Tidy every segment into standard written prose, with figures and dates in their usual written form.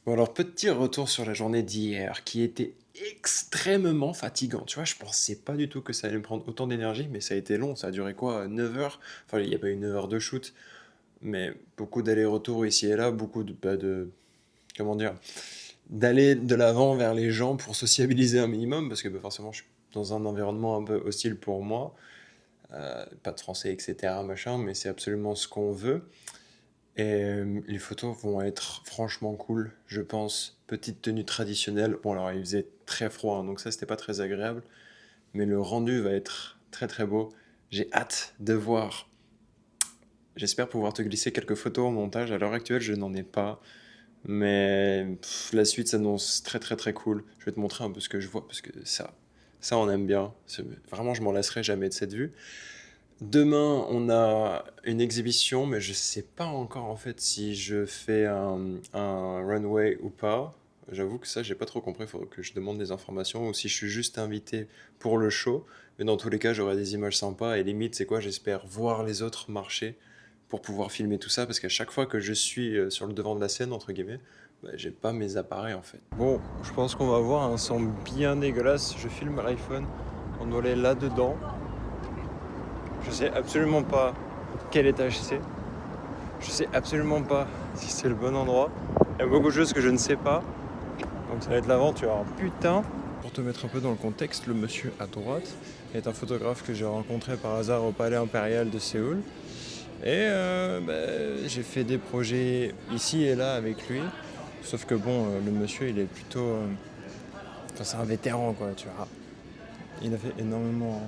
Bon alors petit retour sur la journée d'hier qui était extrêmement fatigant. Tu vois, je pensais pas du tout que ça allait me prendre autant d'énergie, mais ça a été long. Ça a duré quoi? 9 heures? Enfin, il y a pas eu 9 heures de shoot, mais beaucoup d'allers-retours ici et là, beaucoup de comment dire? D'aller de l'avant vers les gens pour sociabiliser un minimum, parce que bah, forcément, je suis dans un environnement un peu hostile pour moi. Pas de français, etc. machin, mais c'est absolument ce qu'on veut. Et les photos vont être franchement cool, je pense. Petite tenue traditionnelle. Bon, alors il faisait très froid, hein, donc ça c'était pas très agréable. Mais le rendu va être très très beau. J'ai hâte de voir. J'espère pouvoir te glisser quelques photos au montage. À l'heure actuelle, je n'en ai pas. Mais la suite s'annonce très très très cool. Je vais te montrer un peu ce que je vois, parce que ça on aime bien. Vraiment, je m'en lasserai jamais de cette vue. Demain, on a une exhibition, mais je sais pas encore en fait si je fais un runway ou pas. J'avoue que ça, j'ai pas trop compris. Il faut que je demande des informations ou si je suis juste invité pour le show. Mais dans tous les cas, j'aurai des images sympas et limite, c'est quoi? J'espère voir les autres marcher pour pouvoir filmer tout ça parce qu'à chaque fois que je suis sur le devant de la scène, entre guillemets, bah, j'ai pas mes appareils en fait. Bon, je pense qu'on va avoir un son bien dégueulasse. Je filme à l'iPhone. On doit aller là-dedans. Je sais absolument pas quel étage c'est. Je sais absolument pas si c'est le bon endroit. Il y a beaucoup de choses que je ne sais pas. Donc ça va être l'aventure. Putain. Pour te mettre un peu dans le contexte, le monsieur à droite est un photographe que j'ai rencontré par hasard au Palais Impérial de Séoul. Et j'ai fait des projets ici et là avec lui. Sauf que bon, le monsieur il est plutôt... Enfin c'est un vétéran quoi, tu vois. Il a fait énormément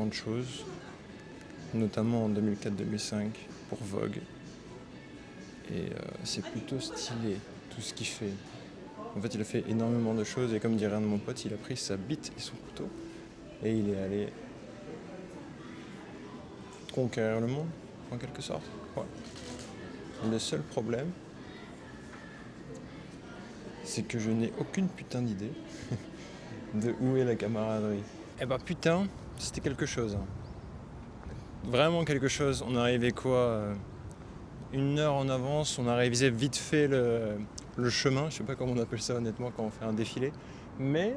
de choses. Notamment en 2004-2005 pour Vogue. Et c'est plutôt stylé tout ce qu'il fait. En fait, il a fait énormément de choses et comme dirait un de mon pote, il a pris sa bite et son couteau et il est allé conquérir le monde, en quelque sorte. Ouais. Le seul problème, c'est que je n'ai aucune putain d'idée de où est la camaraderie. Eh bah putain, c'était quelque chose. Hein. Vraiment quelque chose. On arrivait quoi 1 heure en avance, on a révisé vite fait le chemin, je sais pas comment on appelle ça honnêtement quand on fait un défilé, mais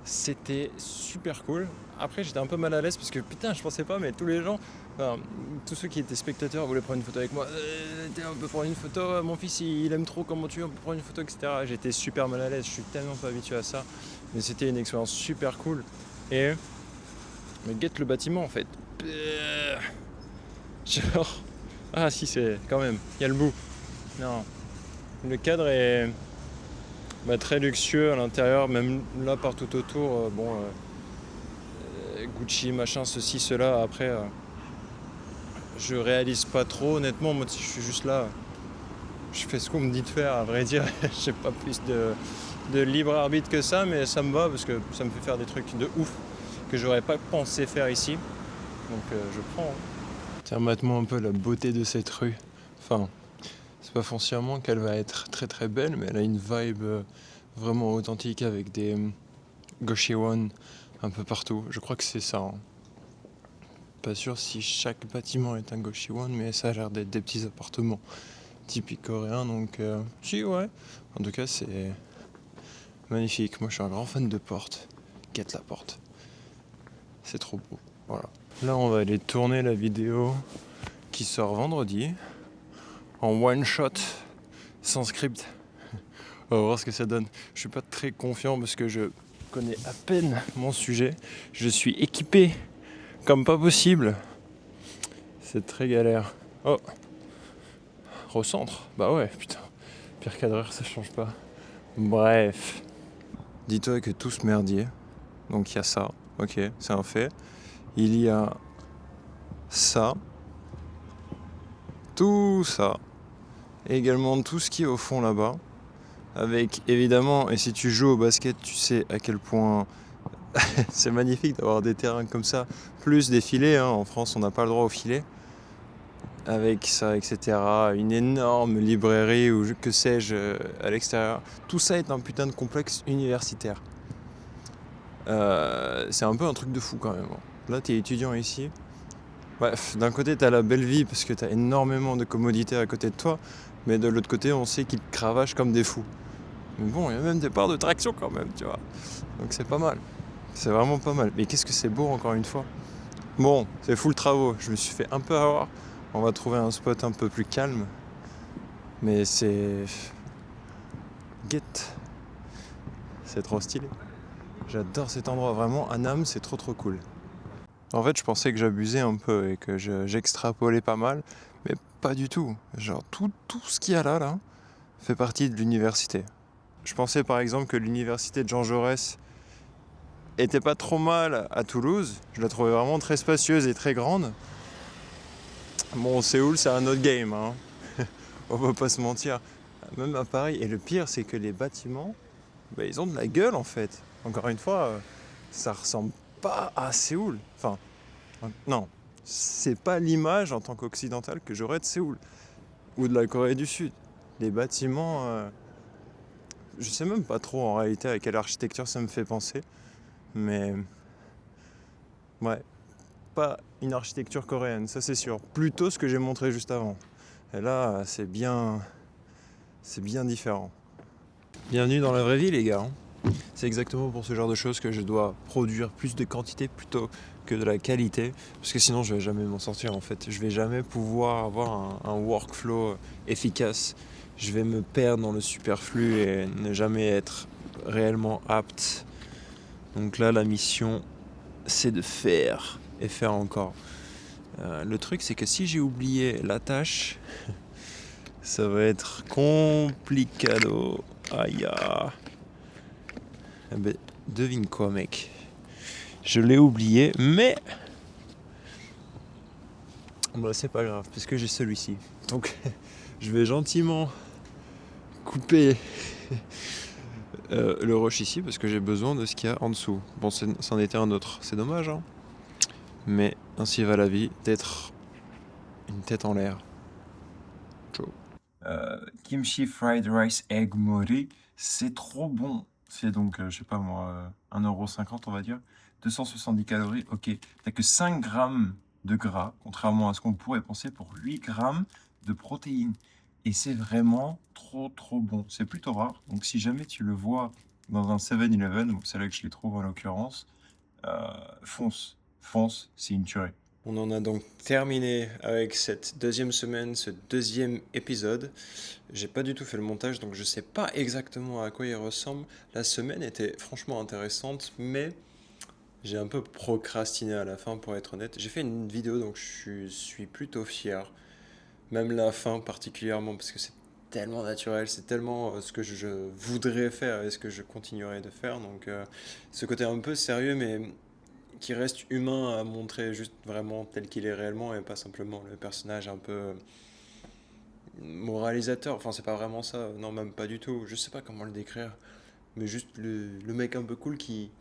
c'était super cool. Après j'étais un peu mal à l'aise parce que putain je pensais pas mais tous les gens, enfin, tous ceux qui étaient spectateurs voulaient prendre une photo avec moi. On peut prendre une photo, mon fils il aime trop comment tu es, on peut prendre une photo etc. J'étais super mal à l'aise, je suis tellement pas habitué à ça, mais c'était une expérience super cool. Et mais guette le bâtiment en fait. Genre ah si c'est quand même, il y a le bout. Non, le cadre est très luxueux à l'intérieur, même là partout autour. Gucci, machin, ceci, cela. Après, je réalise pas trop. Honnêtement, moi, si je suis juste là, je fais ce qu'on me dit de faire. À vrai dire, j'ai pas plus de libre arbitre que ça, mais ça me va parce que ça me fait faire des trucs de ouf que j'aurais pas pensé faire ici. Donc, je prends. Tiens, mate-moi un peu la beauté de cette rue. Enfin, c'est pas foncièrement qu'elle va être très très belle, mais elle a une vibe vraiment authentique avec des Goshiwon un peu partout. Je crois que c'est ça. Hein. Pas sûr si chaque bâtiment est un Goshiwon, mais ça a l'air d'être des petits appartements typiques coréens. Donc, si, ouais. En tout cas, c'est magnifique. Moi, je suis un grand fan de porte. Guette la porte. C'est trop beau. Voilà. Là, on va aller tourner la vidéo qui sort vendredi en one shot, sans script. On va voir ce que ça donne. Je suis pas très confiant parce que je connais à peine mon sujet. Je suis équipé comme pas possible. C'est très galère. Oh, recentre. Bah ouais, putain. Pire cadreur, ça change pas. Bref. Dis-toi que tout ce merdier, donc il y a ça, ok, c'est un fait. Il y a ça, tout ça, et également tout ce qui est au fond là-bas. Avec évidemment, et si tu joues au basket, tu sais à quel point c'est magnifique d'avoir des terrains comme ça, plus des filets. Hein. En France, on n'a pas le droit aux filets. Avec ça, etc. Une énorme librairie ou que sais-je à l'extérieur. Tout ça est un putain de complexe universitaire. C'est un peu un truc de fou quand même. Là, t'es étudiant ici. Bref, d'un côté, t'as la belle vie parce que t'as énormément de commodités à côté de toi. mais de l'autre côté, on sait qu'ils cravachent comme des fous. Mais bon, il y a même des barres de traction quand même, tu vois. Donc c'est pas mal. C'est vraiment pas mal. Mais qu'est-ce que c'est beau encore une fois. Bon, c'est full travaux. Je me suis fait un peu avoir. On va trouver un spot un peu plus calme. Mais c'est... Get. C'est trop stylé. J'adore cet endroit. Vraiment, Annam, c'est trop cool. En fait, je pensais que j'abusais un peu et que j'extrapolais pas mal. Mais pas du tout. Genre, tout ce qu'il y a là, fait partie de l'université. Je pensais par exemple que l'université de Jean Jaurès était pas trop mal à Toulouse. Je la trouvais vraiment très spacieuse et très grande. Bon, Séoul, c'est un autre game, hein. On va pas se mentir. Même à Paris. Et le pire, c'est que les bâtiments, ils ont de la gueule en fait. Encore une fois, ça ressemble pas à Séoul. Enfin, non. C'est pas l'image en tant qu'occidental que j'aurais de Séoul. Ou de la Corée du Sud. Les bâtiments, je sais même pas trop en réalité à quelle architecture ça me fait penser. Mais ouais, pas une architecture coréenne, ça c'est sûr. Plutôt ce que j'ai montré juste avant. Et là, c'est bien différent. Bienvenue dans la vraie vie, les gars, hein. C'est exactement pour ce genre de choses que je dois produire plus de quantité plutôt que de la qualité. Parce que sinon, je vais jamais m'en sortir en fait. Je vais jamais pouvoir avoir un workflow efficace. Je vais me perdre dans le superflu et ne jamais être réellement apte. Donc là, la mission, c'est de faire et faire encore. Le truc, c'est que si j'ai oublié la tâche, ça va être complicado. Aïe. Eh ben, devine quoi, mec. Je l'ai oublié, mais c'est pas grave, puisque j'ai celui-ci. Donc, je vais gentiment couper le rush ici, parce que j'ai besoin de ce qu'il y a en dessous. Bon, c'en était un autre. C'est dommage, hein. Mais ainsi va la vie, d'être une tête en l'air. Ciao. Kimchi fried rice egg mori, c'est trop bon. C'est donc, je sais pas moi, 1,50 € on va dire. 270 calories, ok. T'as que 5 grammes de gras, contrairement à ce qu'on pourrait penser pour 8 grammes de protéines. Et c'est vraiment trop bon. C'est plutôt rare. Donc si jamais tu le vois dans un 7-Eleven, c'est là que je les trouve en l'occurrence, fonce. Fonce, c'est une tuerie. On en a donc terminé avec cette deuxième semaine, ce deuxième épisode. J'ai pas du tout fait le montage, donc je sais pas exactement à quoi il ressemble. La semaine était franchement intéressante, mais j'ai un peu procrastiné à la fin pour être honnête. J'ai fait une vidéo, donc je suis plutôt fier. Même la fin particulièrement, parce que c'est tellement naturel, c'est tellement ce que je voudrais faire et ce que je continuerai de faire. Donc ce côté un peu sérieux, mais qui reste humain à montrer juste vraiment tel qu'il est réellement et pas simplement le personnage un peu moralisateur. Enfin, c'est pas vraiment ça, non, même pas du tout. Je sais pas comment le décrire, mais juste le mec un peu cool qui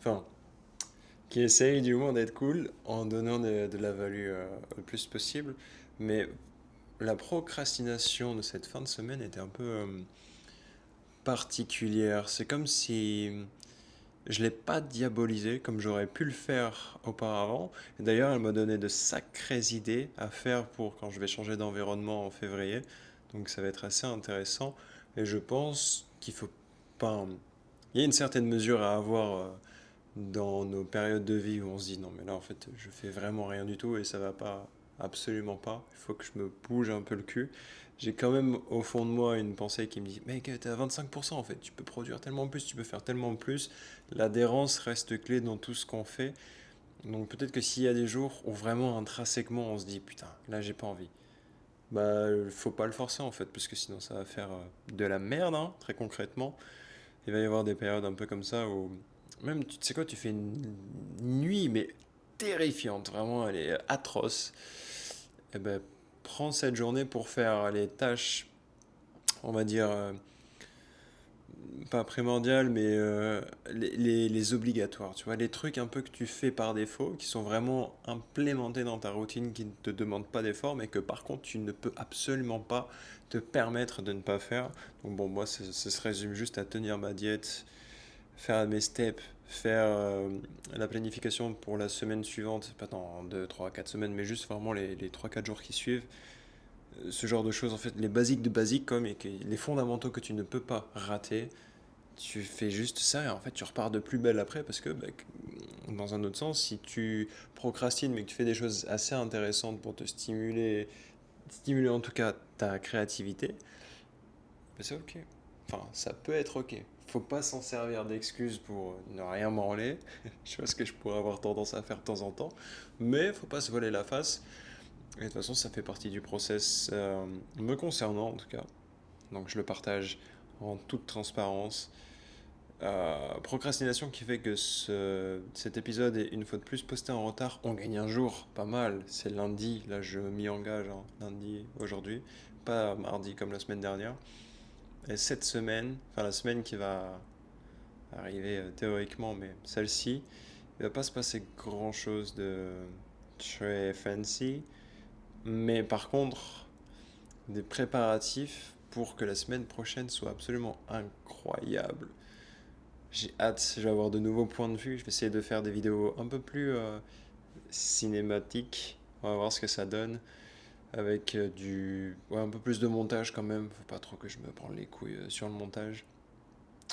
essaye du moins d'être cool en donnant de la value le plus possible. Mais la procrastination de cette fin de semaine était un peu particulière. C'est comme si je l'ai pas diabolisé comme j'aurais pu le faire auparavant. Et d'ailleurs, elle m'a donné de sacrées idées à faire pour quand je vais changer d'environnement en février. Donc ça va être assez intéressant. Et je pense qu'il faut pas... Il y a une certaine mesure à avoir dans nos périodes de vie où on se dit non mais là en fait je fais vraiment rien du tout et ça va pas, absolument pas. Il faut que je me bouge un peu le cul. J'ai quand même au fond de moi une pensée qui me dit mec t'es à 25% en fait, tu peux produire tellement plus, tu peux faire tellement plus. L'adhérence reste clé dans tout ce qu'on fait. Donc peut-être que s'il y a des jours où vraiment intrinsèquement on se dit putain là j'ai pas envie, bah faut pas le forcer en fait parce que sinon ça va faire de la merde hein, très concrètement. Il va y avoir des périodes un peu comme ça où même tu sais quoi, tu fais une nuit mais terrifiante, vraiment elle est atroce. Et ben prends cette journée pour faire les tâches, on va dire pas primordiales mais les obligatoires, tu vois, les trucs un peu que tu fais par défaut, qui sont vraiment implémentés dans ta routine, qui ne te demandent pas d'effort, mais que par contre tu ne peux absolument pas te permettre de ne pas faire. Donc bon, moi ça se résume juste à tenir ma diète, faire mes steps, faire la planification pour la semaine suivante, pas dans 2 3 4 semaines, mais juste vraiment les 3 4 jours qui suivent, Ce genre de choses, en fait, les basiques de basiques, comme et les fondamentaux que tu ne peux pas rater, tu fais juste ça et en fait tu repars de plus belle après parce que bah, dans un autre sens, si tu procrastines mais que tu fais des choses assez intéressantes pour te stimuler en tout cas ta créativité, bah, c'est ok. Enfin, ça peut être ok. Faut pas s'en servir d'excuse pour ne rien branler. Je vois ce que je pourrais avoir tendance à faire de temps en temps, mais faut pas se voler la face. Et de toute façon, ça fait partie du process me concernant en tout cas. Donc je le partage en toute transparence. Procrastination qui fait que cet épisode est une fois de plus posté en retard. On gagne un jour, pas mal. C'est lundi, là je m'y engage, hein, lundi aujourd'hui, pas mardi comme la semaine dernière. Et cette semaine, enfin la semaine qui va arriver théoriquement, mais celle-ci, il va pas se passer grand chose de très fancy. Mais par contre, des préparatifs pour que la semaine prochaine soit absolument incroyable. J'ai hâte, je vais avoir de nouveaux points de vue. Je vais essayer de faire des vidéos un peu plus cinématiques. On va voir ce que ça donne. Avec ouais, un peu plus de montage quand même. Faut pas trop que je me prenne les couilles sur le montage.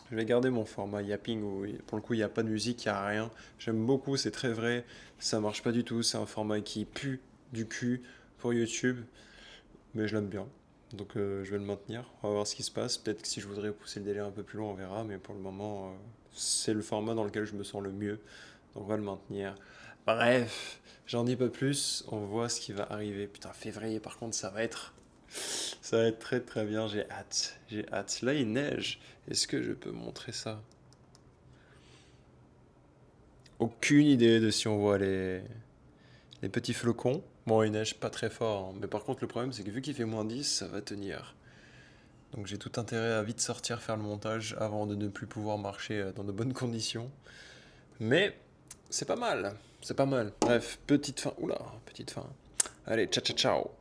Je vais garder mon format yapping où pour le coup il n'y a pas de musique, il n'y a rien. J'aime beaucoup, c'est très vrai. Ça marche pas du tout. C'est un format qui pue du cul pour YouTube. Mais je l'aime bien. Donc je vais le maintenir. On va voir ce qui se passe. Peut-être que si je voudrais pousser le délai un peu plus loin, on verra. Mais pour le moment, c'est le format dans lequel je me sens le mieux. Donc on va le maintenir. Bref, j'en dis pas plus. On voit ce qui va arriver. Putain, février, par contre, ça va être très très bien. J'ai hâte. J'ai hâte. Là, il neige. Est-ce que je peux montrer ça? Aucune idée de si on voit les petits flocons. Bon, il neige pas très fort, hein. Mais par contre, le problème, c'est que vu qu'il fait -10, ça va tenir. Donc j'ai tout intérêt à vite sortir faire le montage avant de ne plus pouvoir marcher dans de bonnes conditions. Mais c'est pas mal, c'est pas mal. Bref, petite fin. Oula, petite fin. Allez, ciao ciao ciao.